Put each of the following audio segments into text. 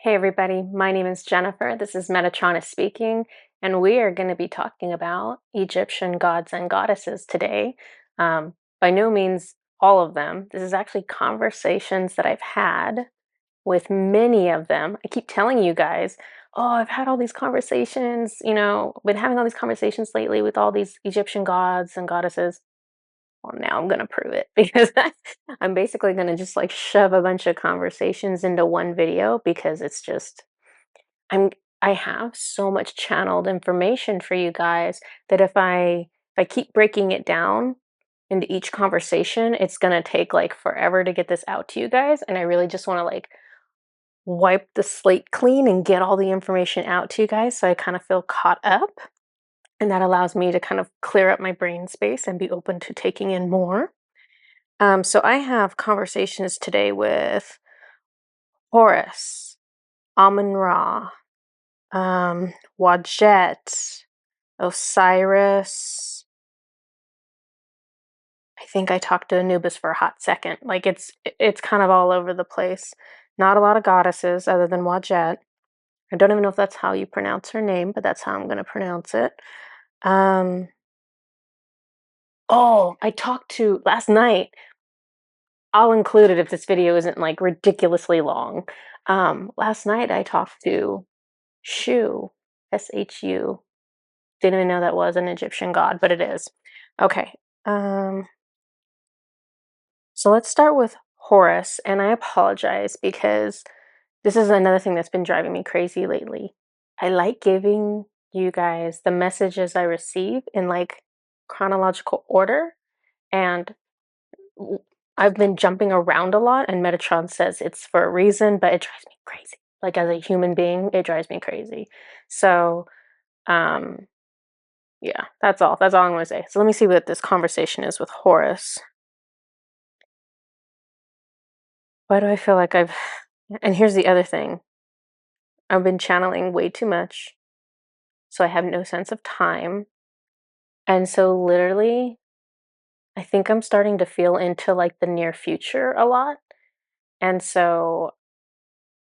Hey everybody, my name is Jennifer. This is Metatron speaking, and we are going to be talking about Egyptian gods and goddesses today. By no means all of them. This is actually conversations that I've had with many of them. I keep telling you guys, oh, I've had all these conversations, been having all these conversations lately with all these Egyptian gods and goddesses. Well, now I'm gonna prove it because I'm basically gonna just like shove a bunch of conversations into one video because it's just I'm I have so much channeled information for you guys that if I keep breaking it down into each conversation, it's gonna take like forever to get this out to you guys. And I really just want to like wipe the slate clean and get all the information out to you guys so I kind of feel caught up. And that allows me to kind of clear up my brain space and be open to taking in more. So I have conversations today with Horus, Amun-Ra, Wadjet, Osiris. I think I talked to Anubis for a hot second. Like it's kind of all over the place. Not a lot of goddesses other than Wadjet. I don't even know if that's how you pronounce her name, but that's how I'm going to pronounce it. Oh, I talked to last night. I'll include it if this video isn't like ridiculously long. Last night I talked to Shu, Shu. Didn't even know that was an Egyptian god, but it is. Okay. So let's start with Horus, and I apologize because this is another thing that's been driving me crazy lately. I like giving you guys the messages I receive in like chronological order, and I've been jumping around a lot, and Metatron says it's for a reason, but it drives me crazy. Like as a human being, it drives me crazy. So, um, yeah, that's all. That's all I'm going to say. So let me see what this conversation is with Horus. Why do I feel like I've. And here's the other thing, I've been channeling way too much, so I have no sense of time. And so, literally, I think I'm starting to feel into like the near future a lot. And so,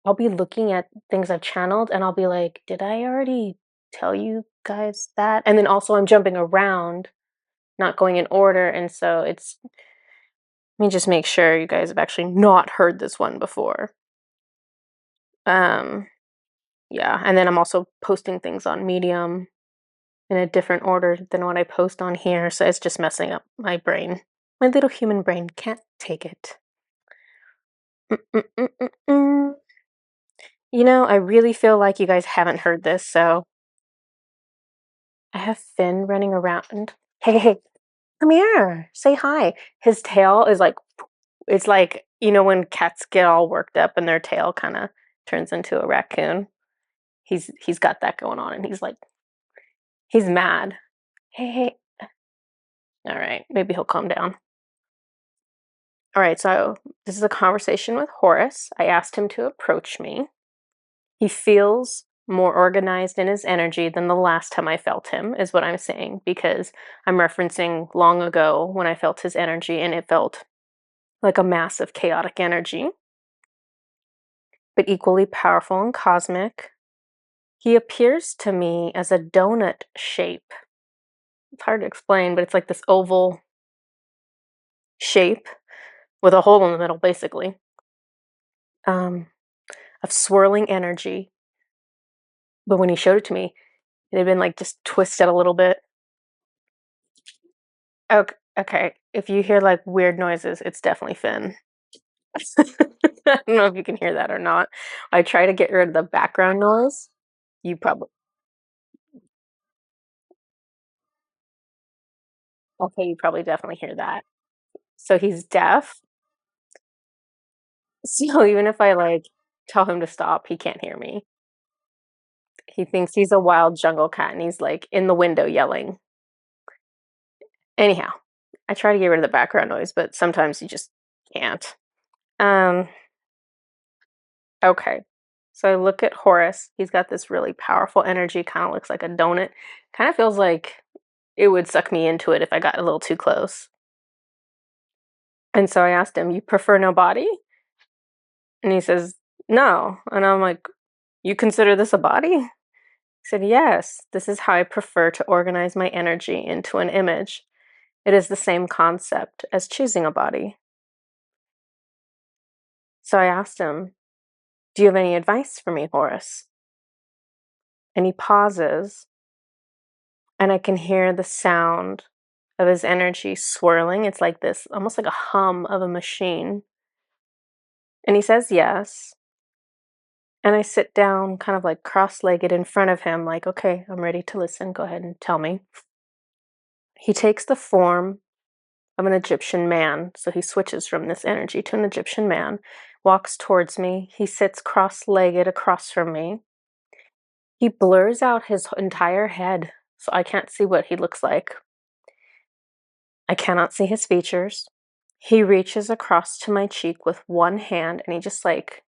I'll be looking at things I've channeled and I'll be like, did I already tell you guys that? And then also, I'm jumping around, not going in order. And so, let me just make sure you guys have actually not heard this one before. Um, yeah, and then I'm also posting things on Medium in a different order than what I post on here, so it's just messing up my brain. My little human brain can't take it. Mm-mm-mm-mm-mm. I really feel like you guys haven't heard this, so I have Finn running around. Hey, hey, come here, say hi. His tail is like, it's like, when cats get all worked up and their tail kind of turns into a raccoon. He's got that going on, and he's mad. Hey, hey. All right, maybe he'll calm down. All right, so this is a conversation with Horus. I asked him to approach me. He feels more organized in his energy than the last time I felt him, is what I'm saying, because I'm referencing long ago when I felt his energy and it felt like a massive chaotic energy, but equally powerful and cosmic. He appears to me as a donut shape. It's hard to explain, but it's like this oval shape with a hole in the middle, basically, of swirling energy. But when he showed it to me, it had been like just twisted a little bit. Okay, okay. If you hear like weird noises, it's definitely Finn. I don't know if you can hear that or not. I try to get rid of the background noise. You probably okay, you probably definitely hear that. So he's deaf. So even if I like tell him to stop, he can't hear me. He thinks he's a wild jungle cat and he's like in the window yelling. Anyhow, I try to get rid of the background noise, but sometimes you just can't. Um, okay. So I look at Horus. He's got this really powerful energy, kind of looks like a donut. Kind of feels like it would suck me into it if I got a little too close. And so I asked him, "You prefer no body?" And he says, "No." And I'm like, You consider this a body? He said, yes, this is how I prefer to organize my energy into an image. It is the same concept as choosing a body. So I asked him, do you have any advice for me, Horus? And he pauses, and I can hear the sound of his energy swirling. It's like this, almost like a hum of a machine. And he says yes. And I sit down kind of like cross-legged in front of him, like, okay, I'm ready to listen. Go ahead and tell me. He takes the form of an Egyptian man. So he switches from this energy to an Egyptian man, walks towards me. He sits cross-legged across from me. He blurs out his entire head, so I can't see what he looks like. I cannot see his features. He reaches across to my cheek with one hand and he just like,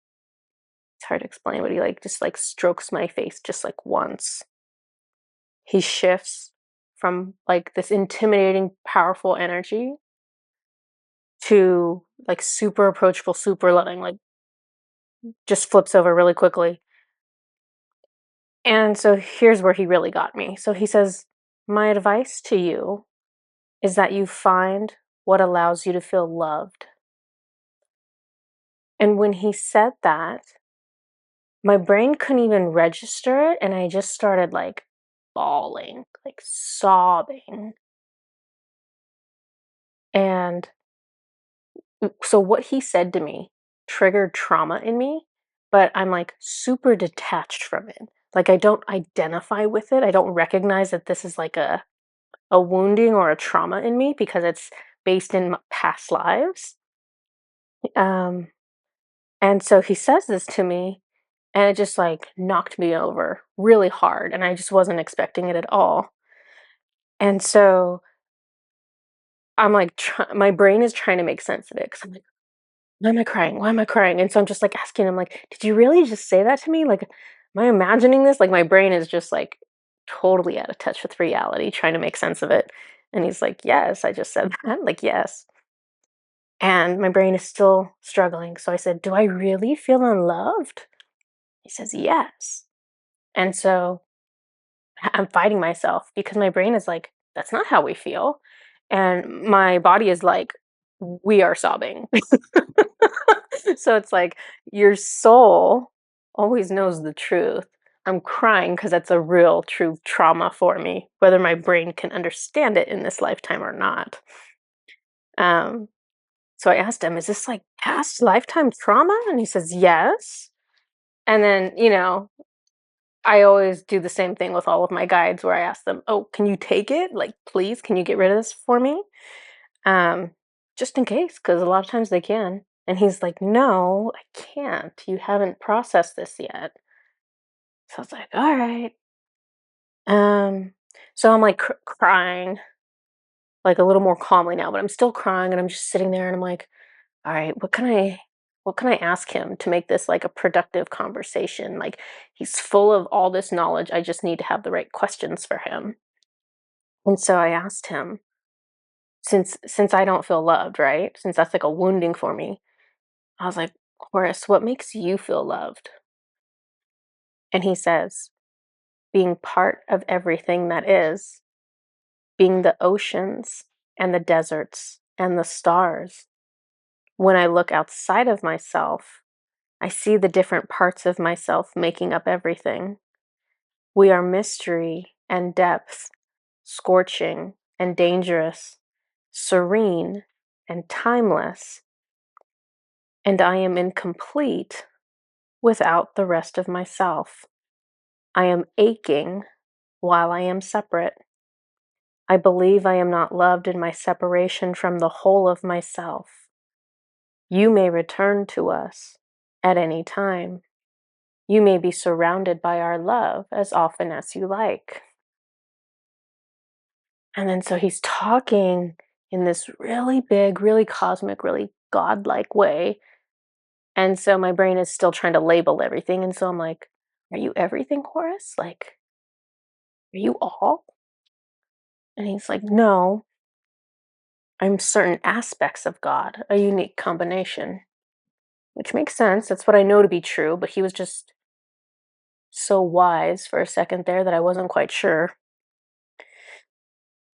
it's hard to explain, but he like just like strokes my face just like once. He shifts from like this intimidating, powerful energy to like super approachable, super loving, like just flips over really quickly. And so here's where he really got me. So he says, my advice to you is that you find what allows you to feel loved. And when he said that, my brain couldn't even register it, and I just started like bawling, like sobbing. And so what he said to me triggered trauma in me, but I'm like super detached from it. Like I don't identify with it. I don't recognize that this is like a wounding or a trauma in me because it's based in past lives. Um, and so he says this to me, and it just like knocked me over really hard, and I just wasn't expecting it at all. And so I'm like, my brain is trying to make sense of it because I'm like, why am I crying? Why am I crying? And so I'm just like asking him, like, did you really just say that to me? Like, am I imagining this? Like, my brain is just like totally out of touch with reality, trying to make sense of it. And he's like, yes, I just said that. I'm like, yes. And my brain is still struggling. So I said, do I really feel unloved? He says, yes. And so I'm fighting myself because my brain is like, that's not how we feel. And my body is like, we are sobbing. So it's like your soul always knows the truth. I'm crying because that's a real, true trauma for me, whether my brain can understand it in this lifetime or not. Um, so I asked him, is this like past lifetime trauma? And he says, yes. And then, I always do the same thing with all of my guides where I ask them, "Oh, can you take it? Like, please, can you get rid of this for me?" Um, just in case, because a lot of times they can. And he's like, "No, I can't. You haven't processed this yet." So I was like, "All right." Um, so I'm like crying, like a little more calmly now, but I'm still crying, and I'm just sitting there, and I'm like, "All right, what can I ask him to make this like a productive conversation? Like, he's full of all this knowledge. I just need to have the right questions for him." And so I asked him, since I don't feel loved, right? Since that's like a wounding for me, I was like, Horace, what makes you feel loved? And he says, being part of everything that is, being the oceans and the deserts and the stars. When I look outside of myself, I see the different parts of myself making up everything. We are mystery and depth, scorching and dangerous, serene and timeless, and I am incomplete without the rest of myself. I am aching while I am separate. I believe I am not loved in my separation from the whole of myself. You may return to us at any time. You may be surrounded by our love as often as you like. And then so he's talking in this really big, really cosmic, really godlike way. And so my brain is still trying to label everything. And so I'm like, are you everything, Horace? Like, are you all? And he's like, no, I'm certain aspects of God, a unique combination, which makes sense. That's what I know to be true. But he was just so wise for a second there that I wasn't quite sure.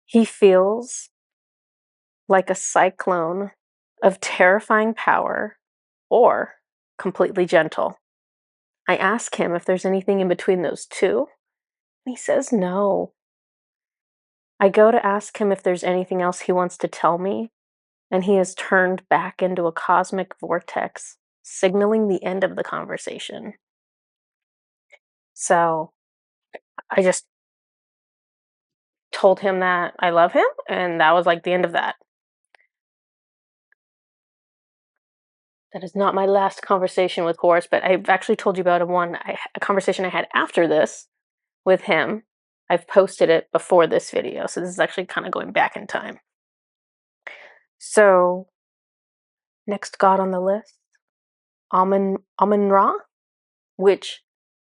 He feels like a cyclone of terrifying power or completely gentle. I ask him if there's anything in between those two, and he says no. I go to ask him if there's anything else he wants to tell me, and he has turned back into a cosmic vortex, signaling the end of the conversation. So I just told him that I love him, and that was like the end of that. That is not my last conversation with Horus, but I've actually told you about a conversation I had after this with him. I've posted it before this video, so this is actually kind of going back in time. So, next god on the list, Amun-Ra, which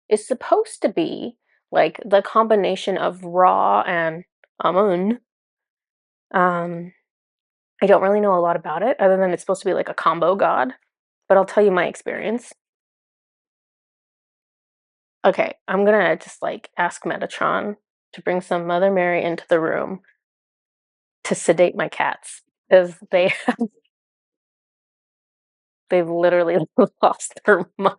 is supposed to be like the combination of Ra and Amun. I don't really know a lot about it, other than it's supposed to be like a combo god, but I'll tell you my experience. Okay, I'm gonna just like ask Metatron to bring some Mother Mary into the room to sedate my cats because they've literally lost their minds.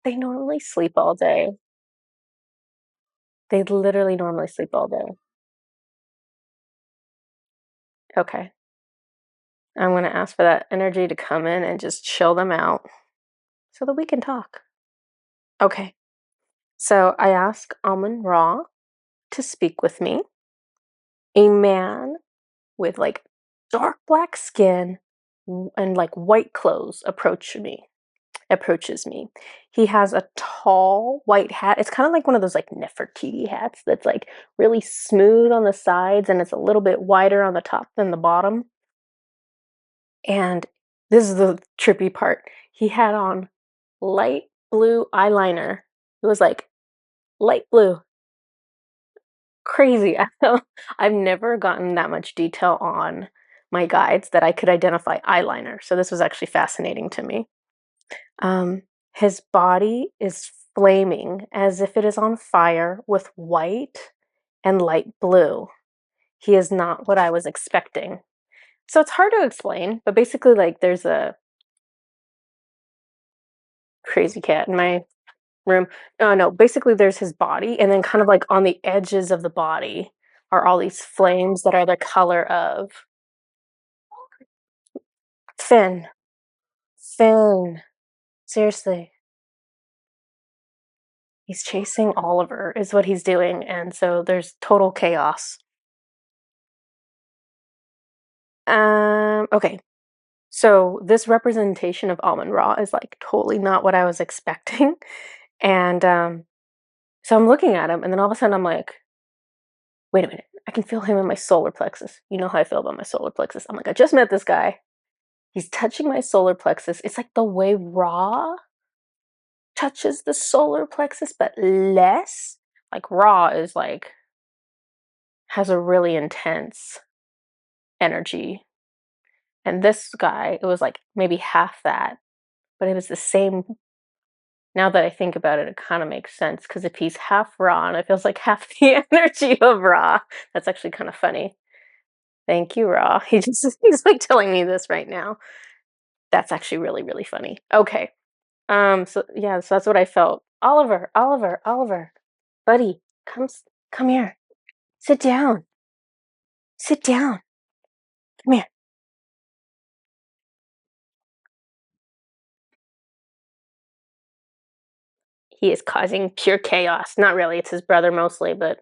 They normally sleep all day. They literally normally sleep all day. Okay, I'm gonna ask for that energy to come in and just chill them out so that we can talk. Okay, so I ask Amun-Ra to speak with me. A man with like dark black skin and like white clothes approaches me. He has a tall white hat. It's kind of like one of those like Nefertiti hats that's like really smooth on the sides and it's a little bit wider on the top than the bottom. And this is the trippy part. He had on light blue eyeliner. It was like light blue. Crazy. I've never gotten that much detail on my guides that I could identify eyeliner. So this was actually fascinating to me. Um, his body is flaming as if it is on fire with white and light blue. He is not what I was expecting. So it's hard to explain, but basically, like, there's a crazy cat in my room. No, basically, there's his body, and then kind of like on the edges of the body are all these flames that are the color of Finn. Finn. Seriously. He's chasing Oliver, is what he's doing, and so there's total chaos. Okay. So this representation of Amun-Ra is like totally not what I was expecting. And so I'm looking at him, and then all of a sudden I'm like, wait a minute, I can feel him in my solar plexus. You know how I feel about my solar plexus. I'm like, I just met this guy. He's touching my solar plexus. It's like the way Ra touches the solar plexus, but less. Like Ra is like, has a really intense energy. And this guy, it was like maybe half that, but it was the same. Now that I think about it, it kind of makes sense because if he's half Ra and it feels like half the energy of Ra, that's actually kind of funny. Thank you, Ra. He's like telling me this right now. That's actually really, really funny. Okay. So yeah, so that's what I felt. Oliver, Oliver, Oliver, buddy, come here. Sit down. Sit down. Come here. He is causing pure chaos. Not really, it's his brother mostly, but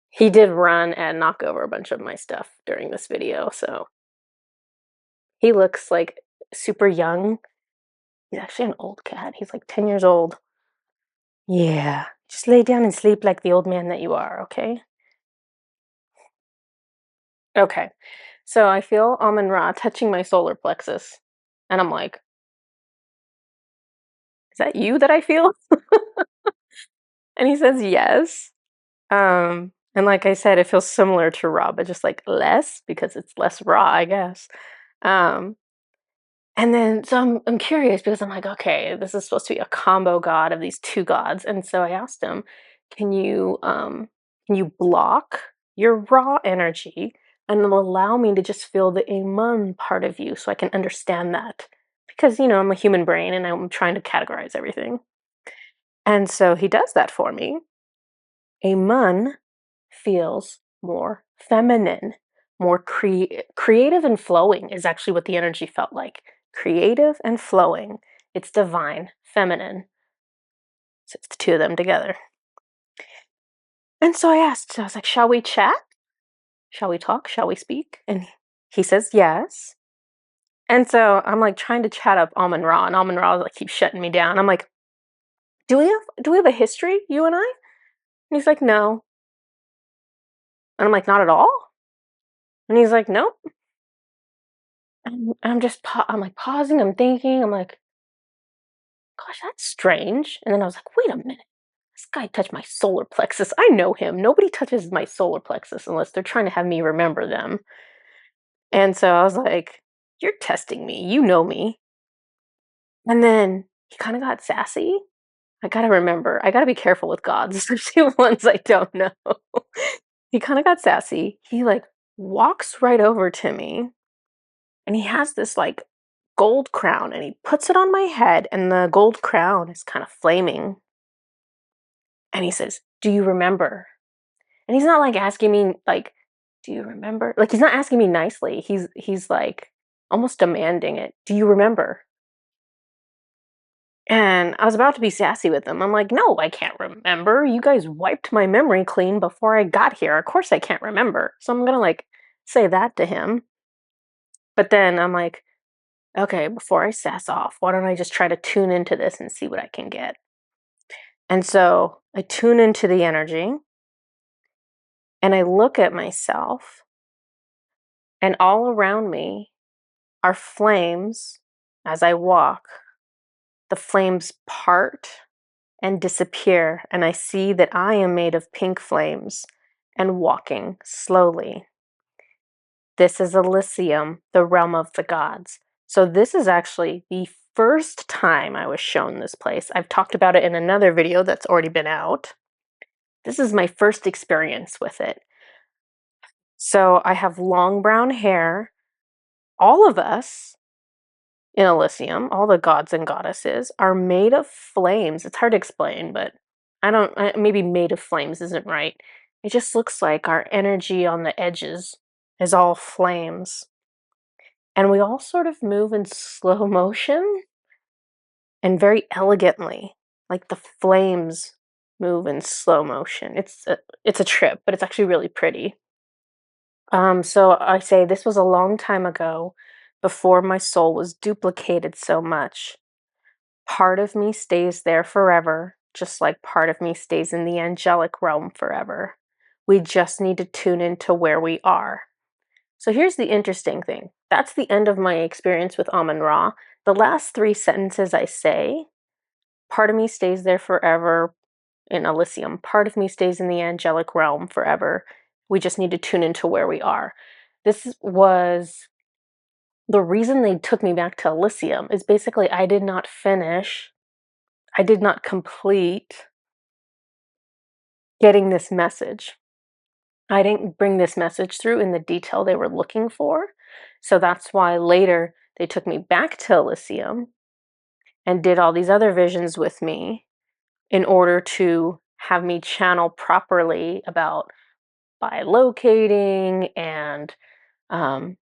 he did run and knock over a bunch of my stuff during this video, so he looks like super young. He's actually an old cat. He's like 10 years old. Yeah. Just lay down and sleep like the old man that you are, okay? Okay. So I feel Amun-Ra touching my solar plexus. And I'm like, is that you that I feel? And he says yes. And like I said, it feels similar to Ra, but just like less because it's less raw, I guess. Um, And then so I'm curious because I'm like, okay, this is supposed to be a combo god of these two gods. And so I asked him, can you block your raw energy and then allow me to just feel the Amun part of you so I can understand that? Because, I'm a human brain and I'm trying to categorize everything. And so he does that for me. Amun feels more feminine, more creative and flowing is actually what the energy felt like. Creative and flowing. It's divine, feminine. So it's the two of them together. And so I was like, shall we chat? Shall we talk? Shall we speak? And he says yes. And so I'm like trying to chat up Amun-Ra, and Amun-Ra like keeps shutting me down. I'm like, do we have a history, you and I? And he's like, no. And I'm like, not at all? And he's like, nope. And I'm just, I'm like pausing, I'm thinking, I'm like, gosh, that's strange. And then I was like, wait a minute. This guy touched my solar plexus. I know him. Nobody touches my solar plexus unless they're trying to have me remember them. And so I was like, you're testing me. You know me. And then he kind of got sassy. I gotta remember, I gotta be careful with gods, especially ones I don't know. He kind of got sassy. He like walks right over to me and he has this like gold crown and he puts it on my head and the gold crown is kind of flaming. And he says, "Do you remember?" And he's not like asking me like, "Do you remember?" Like he's not asking me nicely. He's like almost demanding it. "Do you remember?" And I was about to be sassy with him. I'm like, "No, I can't remember. You guys wiped my memory clean before I got here. Of course I can't remember." So I'm going to like say that to him. But then I'm like, "Okay, before I sass off, why don't I just try to tune into this and see what I can get?" And so I tune into the energy and I look at myself, and all around me are flames as I walk. The flames part and disappear, and I see that I am made of pink flames and walking slowly. This is Elysium, the realm of the gods. So, this is actually the first time I was shown this place. I've talked about it in another video that's already been out. This is my first experience with it. So, I have long brown hair. All of us in Elysium, all the gods and goddesses, are made of flames. It's hard to explain, but maybe made of flames isn't right. It just looks like our energy on the edges is all flames. And we all sort of move in slow motion and very elegantly, like the flames move in slow motion. It's a trip, but it's actually really pretty. So I say this was a long time ago, before my soul was duplicated so much. Part of me stays there forever, just like part of me stays in the angelic realm forever. We just need to tune into where we are. So here's the interesting thing. That's the end of my experience with Amun-Ra. The last three sentences I say, part of me stays there forever in Elysium. Part of me stays in the angelic realm forever. We just need to tune into where we are. This was the reason they took me back to Elysium is basically I did not complete getting this message. I didn't bring this message through in the detail they were looking for. So that's why later they took me back to Elysium and did all these other visions with me in order to have me channel properly about bilocating um,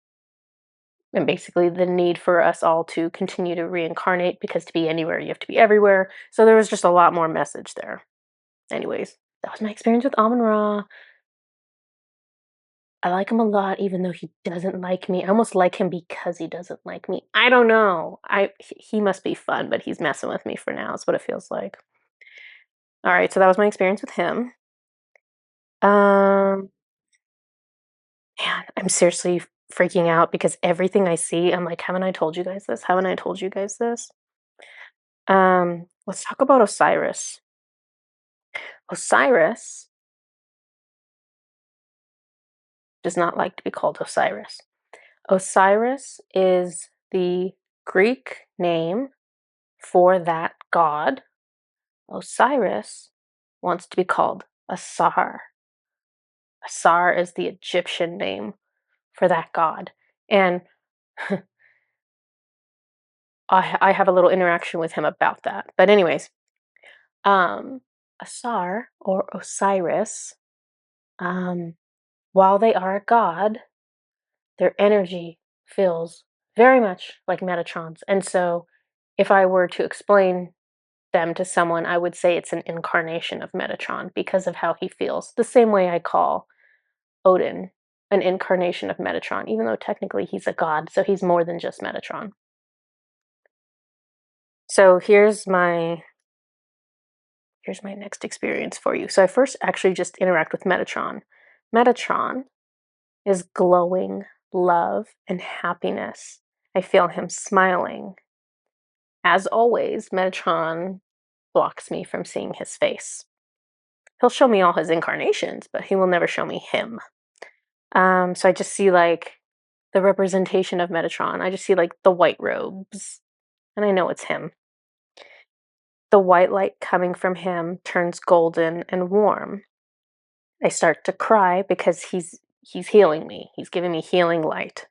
and basically the need for us all to continue to reincarnate because to be anywhere, you have to be everywhere. So there was just a lot more message there. Anyways, that was my experience with Amun-Ra. I like him a lot, even though he doesn't like me. I almost like him because he doesn't like me. I don't know. He must be fun, but he's messing with me for now. Is what it feels like. All right, so that was my experience with him. Um, Man, I'm seriously freaking out because everything I see, I'm like, haven't I told you guys this? Haven't I told you guys this? Let's talk about Osiris. Osiris does not like to be called Osiris. Osiris is the Greek name for that god, Osiris, wants to be called Asar. Asar is the Egyptian name for that god. And I have a little interaction with him about that. But anyways, Asar or Osiris, while they are a god, their energy feels very much like Metatron's. And so if I were to explain them to someone, I would say it's an incarnation of Metatron because of how he feels. The same way I call Odin an incarnation of Metatron, even though technically he's a god, so he's more than just Metatron. So here's my next experience for you. So I first actually just interact with Metatron. Metatron is glowing love and happiness. I feel him smiling. As always, Metatron blocks me from seeing his face. He'll show me all his incarnations, but he will never show me him. So I just see like the representation of Metatron. I just see like the white robes, and I know it's him. The white light coming from him turns golden and warm. I start to cry because he's healing me. He's giving me healing light.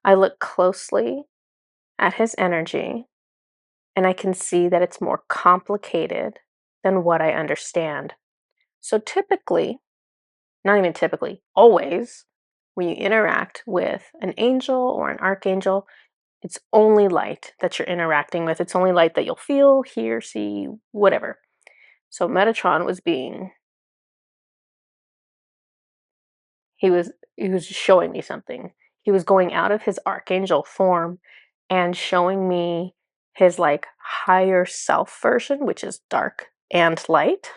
I look closely at his energy, and I can see that it's more complicated than what I understand. So typically, not even typically, always, when you interact with an angel or an archangel, it's only light that you're interacting with. It's only light that you'll feel, hear, see, whatever. So Metatron was he was showing me something. He was going out of his archangel form and showing me his like higher self version, which is dark and light.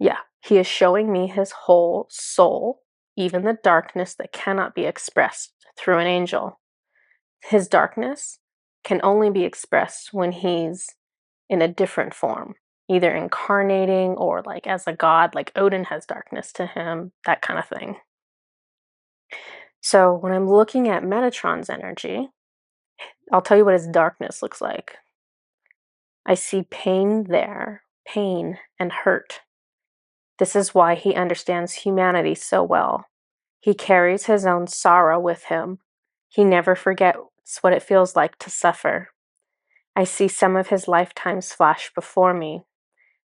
Yeah, he is showing me his whole soul, even the darkness that cannot be expressed through an angel. His darkness can only be expressed when he's in a different form, either incarnating or like as a god, like Odin has darkness to him, that kind of thing. So when I'm looking at Metatron's energy, I'll tell you what his darkness looks like. I see pain there, pain and hurt. This is why he understands humanity so well. He carries his own sorrow with him. He never forgets what it feels like to suffer. I see some of his lifetimes flash before me.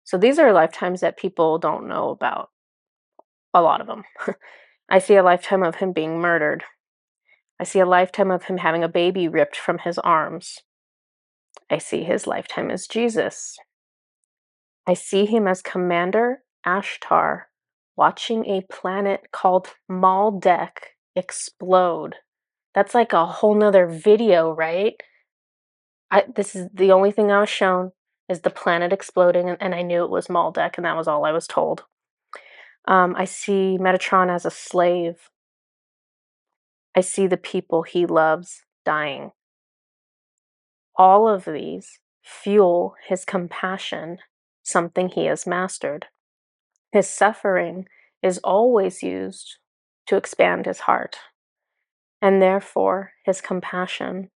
So these are lifetimes that people don't know about, a lot of them. I see a lifetime of him being murdered. I see a lifetime of him having a baby ripped from his arms. I see his lifetime as Jesus. I see him as Commander Ashtar watching a planet called Maldek explode. That's like a whole nother video, right? This is the only thing I was shown is the planet exploding, and I knew it was Maldek, and that was all I was told. I see Metatron as a slave. I see the people he loves dying. All of these fuel his compassion, something he has mastered. His suffering is always used to expand his heart, and therefore his compassion.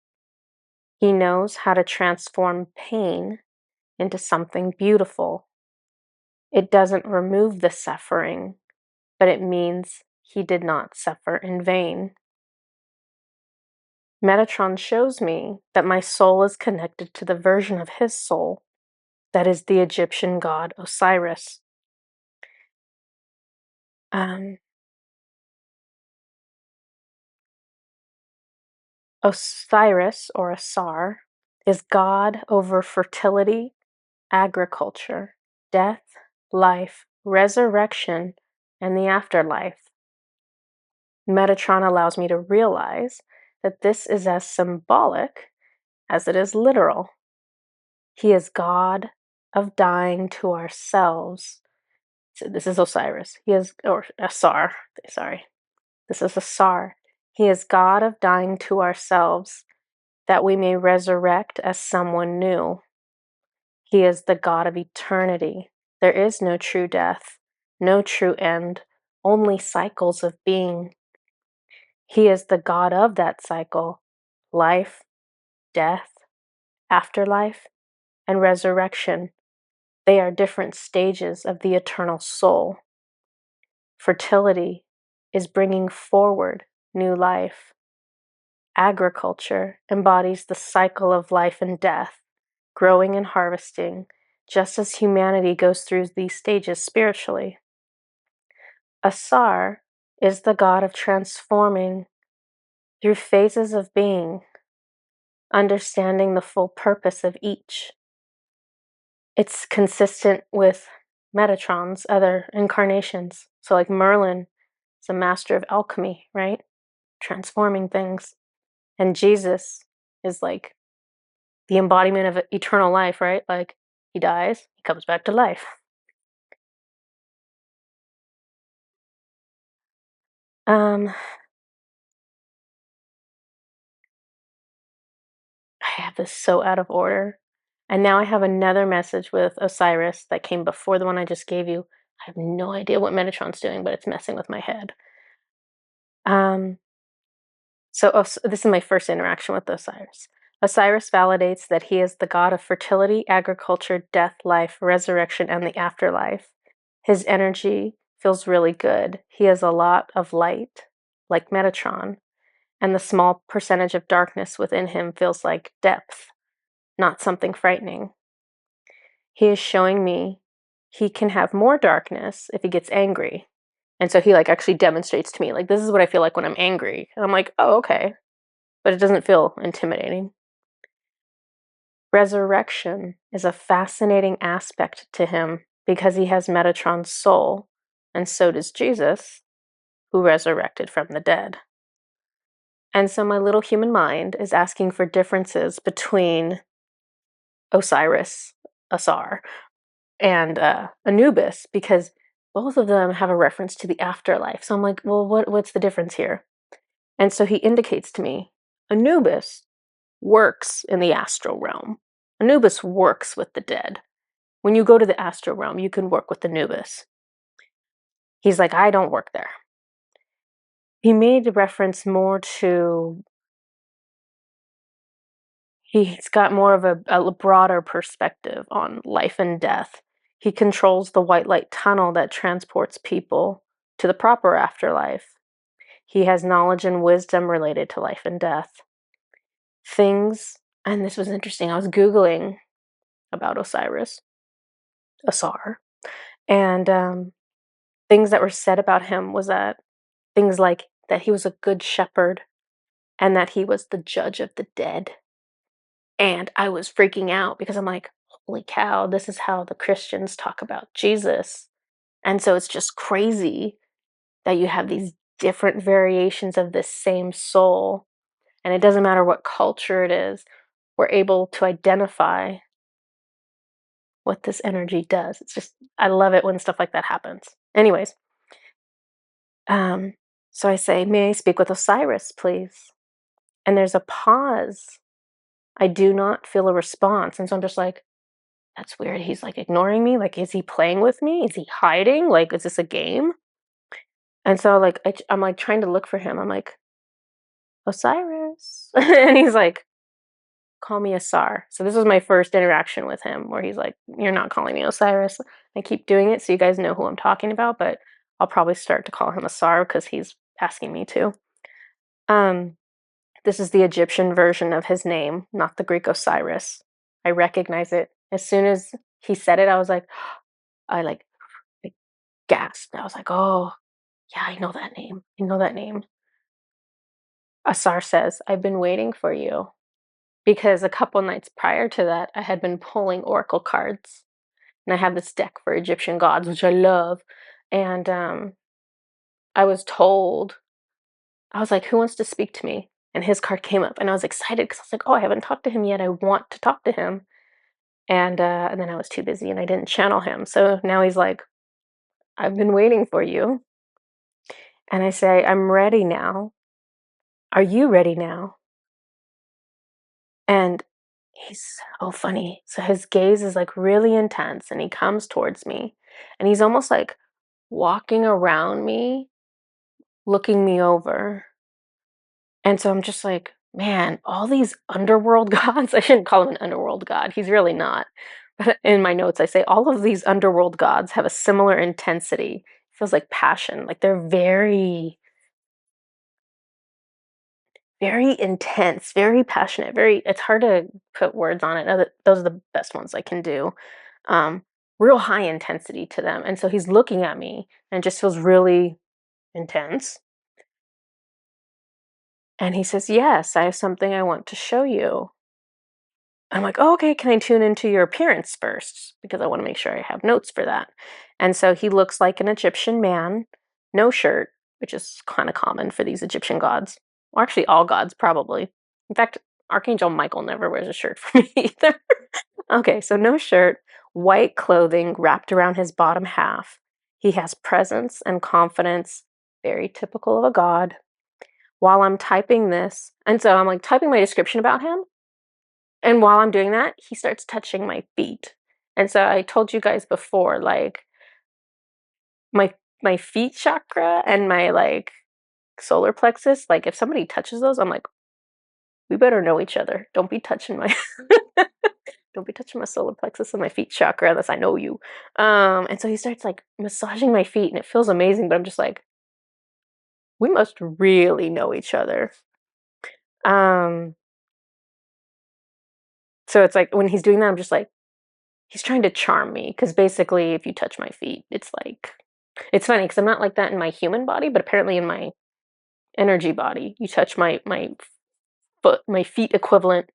He knows how to transform pain into something beautiful. It doesn't remove the suffering, but it means he did not suffer in vain. Metatron shows me that my soul is connected to the version of his soul that is the Egyptian god Osiris. Osiris, or Asar, is god over fertility, agriculture, death, life, resurrection, and the afterlife. Metatron allows me to realize that this is as symbolic as it is literal. He is God of dying to ourselves. So this is Osiris. Or Asar, sorry. This is Asar. He is God of dying to ourselves that we may resurrect as someone new. He is the God of eternity. There is no true death, no true end, only cycles of being. He is the God of that cycle, life, death, afterlife, and resurrection. They are different stages of the eternal soul. Fertility is bringing forward new life. Agriculture embodies the cycle of life and death, growing and harvesting, just as humanity goes through these stages spiritually. Asar is the god of transforming through phases of being, understanding the full purpose of each. It's consistent with Metatron's other incarnations. So, like Merlin is a master of alchemy, right? Transforming things. And Jesus is like the embodiment of eternal life, right? Like he dies, he comes back to life. I have this so out of order. And now I have another message with Osiris that came before the one I just gave you. I have no idea what Metatron's doing, but it's messing with my head. This is my first interaction with Osiris. Osiris validates that he is the god of fertility, agriculture, death, life, resurrection, and the afterlife. His energy feels really good. He has a lot of light, like Metatron, and the small percentage of darkness within him feels like depth, not something frightening. He is showing me he can have more darkness if he gets angry. And so he like actually demonstrates to me, like, this is what I feel like when I'm angry. And I'm like, oh, okay. But it doesn't feel intimidating. Resurrection is a fascinating aspect to him because he has Metatron's soul, and so does Jesus, who resurrected from the dead. And so my little human mind is asking for differences between Osiris, Asar, and Anubis, because both of them have a reference to the afterlife. So I'm like, well, what's the difference here? And so he indicates to me, Anubis works in the astral realm. Anubis works with the dead. When you go to the astral realm, you can work with Anubis. He's like, I don't work there. He made reference more to, he's got more of a broader perspective on life and death. He controls the white light tunnel that transports people to the proper afterlife. He has knowledge and wisdom related to life and death. Things, and this was interesting, I was Googling about Osiris, Asar, and things that were said about him was that things like that he was a good shepherd and that he was the judge of the dead. And I was freaking out because I'm like, holy cow, this is how the Christians talk about Jesus. And so it's just crazy that you have these different variations of this same soul. And it doesn't matter what culture it is, we're able to identify what this energy does. It's just, I love it when stuff like that happens. Anyways, so I say, may I speak with Osiris, please? And there's a pause. I do not feel a response. And so I'm just like, that's weird. He's like ignoring me. Like, is he playing with me? Is he hiding? Like, is this a game? And so like, I'm like trying to look for him. I'm like, Osiris. And he's like, call me Asar. So this was my first interaction with him where he's like, you're not calling me Osiris. I keep doing it so you guys know who I'm talking about, but I'll probably start to call him Asar because he's asking me to. This is the Egyptian version of his name, not the Greek Osiris. I recognize it. As soon as he said it, I was like, I gasped. I was like, oh, yeah, I know that name. I know that name. Asar says, I've been waiting for you. Because a couple nights prior to that, I had been pulling oracle cards. And I have this deck for Egyptian gods, which I love. And I was told, I was like, who wants to speak to me? And his card came up, and I was excited because I was like, oh, I haven't talked to him yet. I want to talk to him. And then I was too busy and I didn't channel him. So now he's like, I've been waiting for you. And I say, I'm ready now. Are you ready now? And he's so funny. So his gaze is like really intense and he comes towards me and he's almost like walking around me, looking me over. And so I'm just like man, all these underworld gods, I shouldn't call him an underworld god. He's really not. But in my notes, I say all of these underworld gods have a similar intensity. It feels like passion. Like they're very, very intense, very passionate, very, it's hard to put words on it. Those are the best ones I can do. Um, Real high intensity to them. And so he's looking at me and it just feels really intense. And he says, "Yes, I have something I want to show you." I'm like, "Oh, okay, can I tune into your appearance first? Because I want to make sure I have notes for that." And so he looks like an Egyptian man, no shirt, which is kind of common for these Egyptian gods. Or actually, all gods, probably. In fact, Archangel Michael never wears a shirt for me either. Okay, so no shirt, white clothing wrapped around his bottom half. He has presence and confidence, very typical of a god. While I'm typing this, and so I'm like typing my description about him, and while I'm doing that, he starts touching my feet. And so I told you guys before, like my my feet chakra and my like solar plexus, like if somebody touches those, I'm like, we better know each other. Don't be touching my don't be touching my solar plexus and my feet chakra unless I know you. And so he starts like massaging my feet and it feels amazing, but I'm just like, we must really know each other. Um, so it's like when he's doing that, I'm just like, he's trying to charm me because basically, if you touch my feet, it's like it's funny because I'm not like that in my human body, but apparently in my energy body, you touch my foot, my feet equivalent,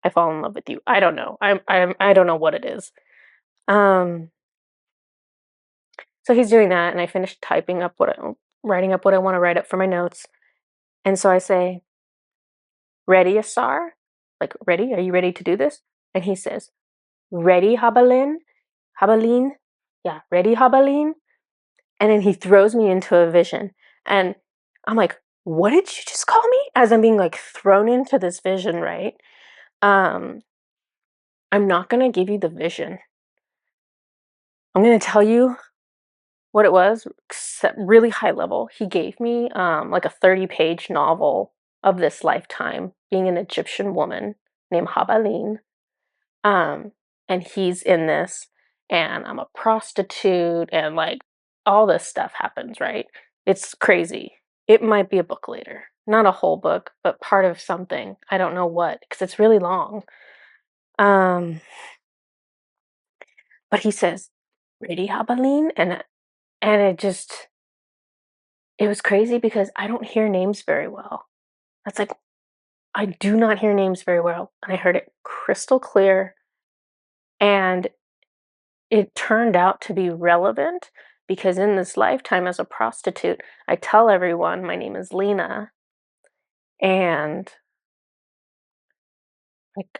I fall in love with you. I don't know. I don't know what it is. Um, so he's doing that, and I finished typing up writing up what I want to write up for my notes, and so I say, "Ready, Asar? Like ready? Are you ready to do this?" And he says, "Ready, Habalin? Habalin? Yeah, ready, Habalin?" And then he throws me into a vision. And I'm like, what did you just call me? As I'm being like thrown into this vision, right? Um, I'm not gonna give you the vision. I'm gonna tell you what it was, really high level. He gave me like a 30-page novel of this lifetime, being an Egyptian woman named Habalin. Um, and he's in this, and I'm a prostitute, and like all this stuff happens, right? It's crazy. It might be a book later, not a whole book, but part of something. I don't know what, because it's really long. Um, but he says, "Ready, Habaline?" And it was crazy because I don't hear names very well. That's like I do not hear names very well, and I heard it crystal clear, and it turned out to be relevant because in this lifetime as a prostitute, I tell everyone my name is Lena, and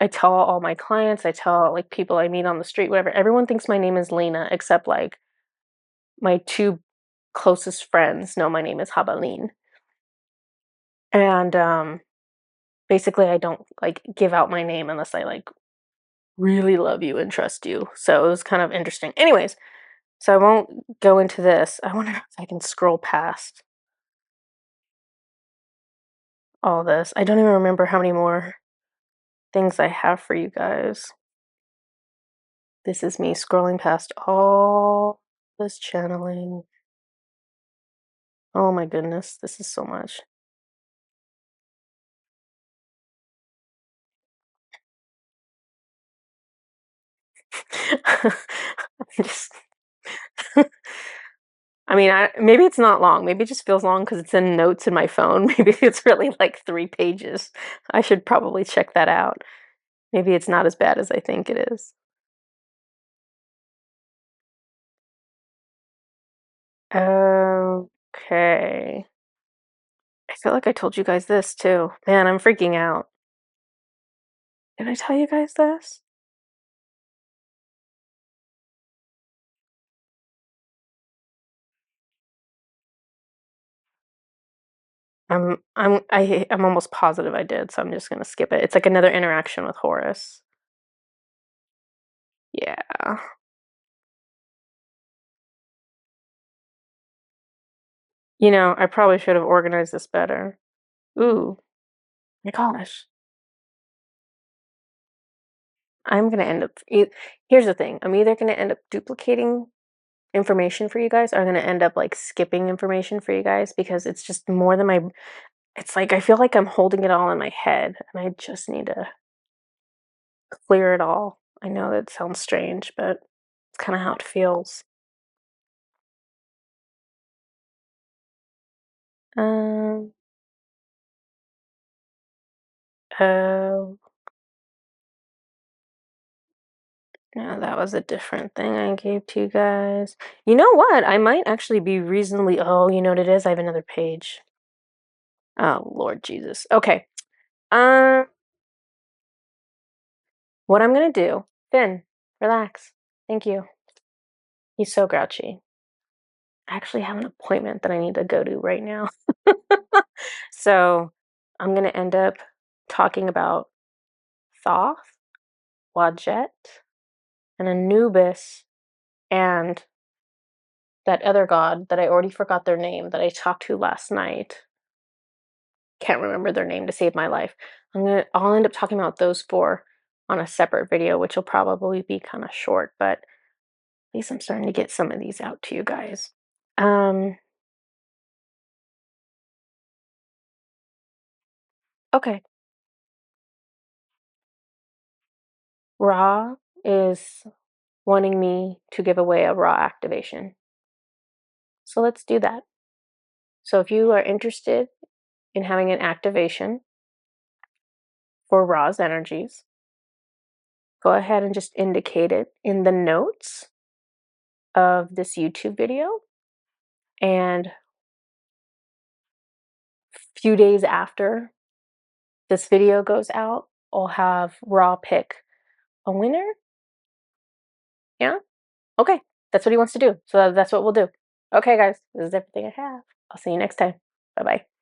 I tell all my clients, I tell like people I meet on the street, whatever. Everyone thinks my name is Lena, except like my two closest friends know my name is Habaline. And basically, I don't like give out my name unless I like really love you and trust you. So it was kind of interesting. Anyways, so I won't go into this. I wonder if I can scroll past all this. I don't even remember how many more things I have for you guys. This is me scrolling past all this channeling. Oh my goodness, this is so much. just I mean, maybe it's not long. Maybe it just feels long because it's in notes in my phone. Maybe it's really like 3 pages. I should probably check that out. Maybe it's not as bad as I think it is. Okay. I feel like I told you guys this too. Man, I'm freaking out. Did I tell you guys this? I'm almost positive I did, so I'm just gonna skip it. It's like another interaction with Horus. Yeah. I probably should have organized this better. Ooh. My gosh. I'm gonna end up here's the thing, I'm either gonna end up duplicating information for you guys, or I'm gonna end up, like, skipping information for you guys because it's just more than my it's like I feel like I'm holding it all in my head, and I just need to clear it all. I know that sounds strange, but it's kinda how it feels. Um, oh, no, that was a different thing I gave to you guys. You know what? I might actually be reasonably oh, you know what it is? I have another page. Oh, Lord Jesus. Okay. Um, what I'm gonna do Finn, relax. Thank you. He's so grouchy. I actually have an appointment that I need to go to right now. So, I'm gonna end up talking about Thoth, Wadjet, and Anubis, and that other god that I already forgot their name that I talked to last night. Can't remember their name to save my life. I'll end up talking about those 4 on a separate video, which will probably be kinda short, but at least I'm starting to get some of these out to you guys. Um, okay. Ra is wanting me to give away a Ra activation. So let's do that. So if you are interested in having an activation for Ra's energies, go ahead and just indicate it in the notes of this YouTube video. And a few days after this video goes out, I'll have Ra pick a winner. Yeah? Okay. That's what he wants to do. So that's what we'll do. Okay, guys, this is everything I have. I'll see you next time. Bye bye.